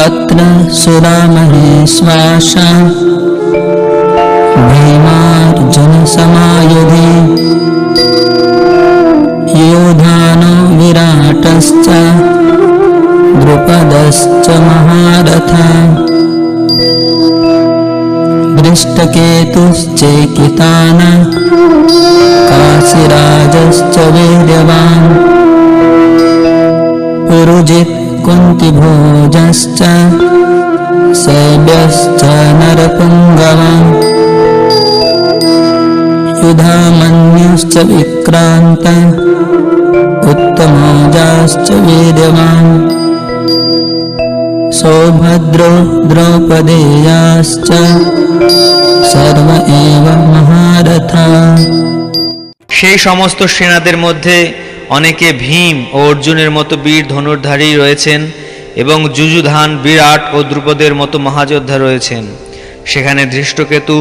अत्र सुरामहेश्वासा भीमार्जुनसमायुधे योधानो विराटश्च द्रुपदश्च महारथा दृष्टकेतुश्चेकितानः काशीराजश्च वीर्यवान् पुरुजित् कुन्तिभोजश्च शैब्यश्च नरपुङ्गवान् युधामन्युश्च विक्रान्त उत्तमौजाश्च वीर्यवान् सौभद्रो द्रौपदेयाश्च सर्व एव महारथा। সেই সমস্ত সেনাদের মধ্যে অনেকে ভীম ও অর্জুনের মতো বীর ধনুর্ধারী রয়েছেন এবং যুযুধান, বিরাট ও দ্রুপদের মতো মহাযোদ্ধা রয়েছেন। সেখানে ধৃষ্টকেতু,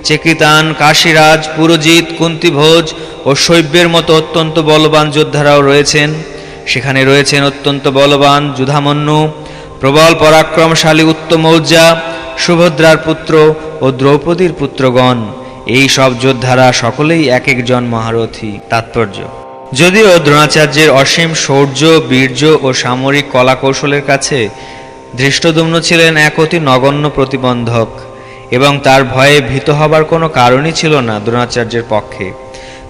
চেকিতান, কাশীরাজ, পুরোজিত, কুন্তিভোজ ও শৈব্যের মতো অত্যন্ত বলবান যোদ্ধারাও রয়েছেন। সেখানে রয়েছেন অত্যন্ত বলবান যুধামন্যু, প্রবল পরাক্রমশালী উত্তমৌজা, সুভদ্রার পুত্র ও দ্রৌপদীর পুত্রগণ। এই সব যোদ্ধারা সকলেই এক একজন মহারথী। তাৎপর্য: যদিও দ্রোণাচার্যের অসীম শৌর্য, বীর্য ও সামরিক কলাকৌশলের কাছে ধৃষ্টদ্যুম্ন ছিলেন এক অতি নগণ্য প্রতিবন্ধক এবং তার ভয়ে ভীত হবার কোনো কারণই ছিল না দ্রোণাচার্যের পক্ষে,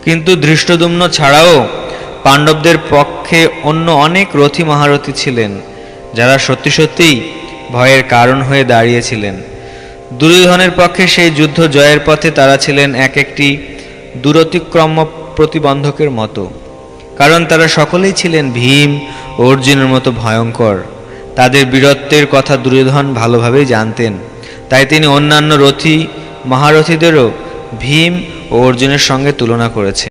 কিন্তু ধৃষ্টদ্যুম্ন ছাড়াও পাণ্ডবদের পক্ষে অন্য অনেক রথী মহারথী ছিলেন যারা সত্যি সত্যিই ভয়ের কারণ হয়ে দাঁড়িয়েছিলেন। দুর্যোধনের পক্ষে সেই যুদ্ধ জয়ের পথে তারা ছিলেন এক একটি দূরতিক্রম প্রতিবন্ধকের মতো, কারণ তারা সকলেই ছিলেন ভীম ও অর্জুনের মতো ভয়ঙ্কর। তাদের বীরত্বের কথা দুর্যোধন ভালোভাবেই জানতেন, তাই তিনি অন্যান্য রথী মহারথীদেরও ভীম ও অর্জুনের সঙ্গে তুলনা করেছেন।